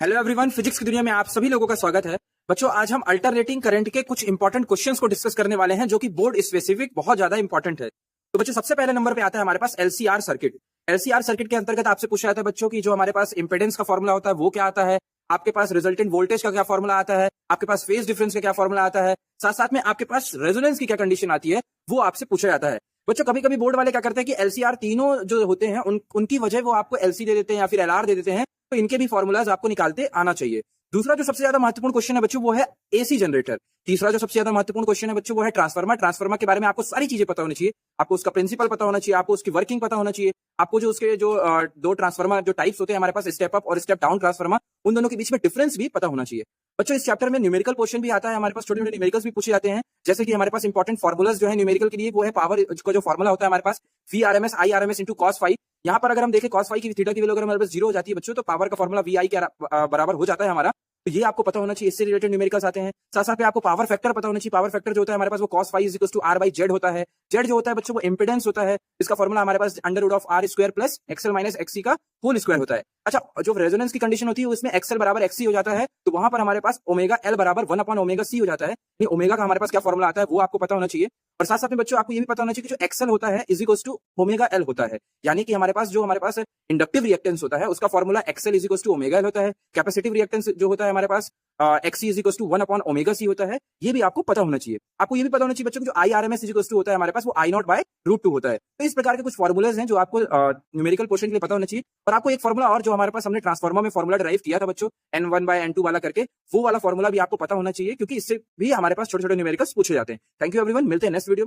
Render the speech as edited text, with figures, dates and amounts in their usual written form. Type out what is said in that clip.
Hello everyone, physics की दुनिया में आप सभी लोगों का स्वागत है। बच्चों, आज हम अल्टरनेटिंग करंट के कुछ इंपॉर्टेंट क्वेश्चंस को डिस्कस करने वाले हैं जो कि बोर्ड स्पेसिफिक बहुत ज्यादा इंपॉर्टेंट है। तो बच्चों, सबसे पहले नंबर पे आता है हमारे पास एलसीआर सर्किट। एलसीआर सर्किट के अंतर्गत आपसे पूछा जाता है बच्चों की जो हमारे पास इंपेडेंस का फॉर्मूला होता है वो क्या आता है, आपके पास रिजल्टेंट वोल्टेज का क्या फॉर्मूला आता है, आपके पास फेज डिफरेंस का क्या फॉर्मूला आता है, साथ साथ में आपके पास रेजोनेंस की क्या कंडीशन आती है, वो आपसे पूछा जाता है। बच्चों, कभी कभी बोर्ड वाले क्या करते हैं कि एलसीआर तीनों जो होते हैं उनकी वजह वो आपको एलसी दे देते हैं या फिर एलआर दे देते हैं, तो इनके भी फॉर्मूलाज आपको निकालते आना चाहिए। दूसरा जो सबसे ज्यादा महत्वपूर्ण क्वेश्चन है बच्चों वो है एसी जनरेटर। तीसरा जो सबसे ज्यादा महत्वपूर्ण क्वेश्चन है बच्चों वो है ट्रांसफार्मर। ट्रांसफार्मर के बारे में आपको सारी चीजें पता होनी चाहिए, आपको उसका प्रिंसिपल पता होना चाहिए, आपको उसकी वर्किंग पता होना चाहिए, आपको जो उसके जो दो ट्रांसफार्मर जो टाइप्स होते हैं हमारे पास, स्टेप अप और स्टेप डाउन ट्रांसफार्मर, उन दोनों के बीच में डिफरेंस भी पता होना चाहिए। बच्चों, इस चैप्टर में न्यूमेरिकल क्वेश्चन भी आता है, हमारे पास छोटे छोटे न्यूमेरिकल्स भी पूछे जाते हैं। जैसे कि हमारे पास इंपॉर्टेंट फॉर्मुलाज जो है न्यूमेरिकल के लिए वो है पावर का जो फॉर्मुला होता है हमारे पास V R M S I R M S into cos phi. यहाँ पर अगर हम देखें कॉस फाई की थीटा की वैल्यू अगर हमारे पास 0 हो जाती है बच्चों, तो पावर का फॉर्मुला वी आई के बराबर हो जाता है हमारा। तो ये आपको पता होना चाहिए, इससे रिलेटेड न्यूमेरिकल्स आते हैं। साथ साथ में आपको पावर फैक्टर पता होना चाहिए। पावर फैक्टर जो होता है हमारे पास वो cos phi is equal to R by Z होता है। जेड जो होता है बच्चों वो इंपेडेंस होता है, इसका फॉर्मुला हमारे पास under root of R square plus XL minus XC का होल स्क्वायर होता है। अच्छा, जो रेजोनेंस की कंडीशन होती है उसमें एक्सएल बराबर एक्सी हो जाता है, तो वहां पर हमारे पास ओमेगा एल बराबर 1 अपॉन ओमेगा सी हो जाता है। ये ओमेगा का हमारे पास क्या फॉर्मुला आता है वो आपको पता होना चाहिए। और साथ साथ में बच्चों आपको ये भी पता होना चाहिए कि जो एक्सएल होता है is equal to omega L होता है, यानी कि हमारे पास इंडक्टिव रिएक्टेंस होता है उसका formula XL is equal to omega L होता है। कैपेसिटिव रिएक्टेंस जो होता है हमारे पास XC is equal to 1 upon omega C होता है। ये भी आपको पता होना चाहिए। आपको ये भी पता होना चाहिए बच्चों कि जो I R M S is equal to होता है हमारे पास वो आई नॉट बाय रूट 2 होता है। तो इस प्रकार के कुछ फॉर्मुलाज हैं जो आपको न्यूमेरिकल क्वेश्चन के लिए पता होना चाहिए। और आपको एक फॉर्मुला और जो हमारे पास हमने ट्रांसफार्मर में फॉर्मुला ड्राइव किया था बच्चों N1 बाय N2 वाला करके, वो वाला फॉर्मुला भी आपको पता होना चाहिए क्योंकि इससे भी हमारे पास छोटे छोटे न्यूमेरिकल्स पूछे जाते हैं। थैंक यू एवरीवन, मिलते हैं नेक्स्ट वीडियो में।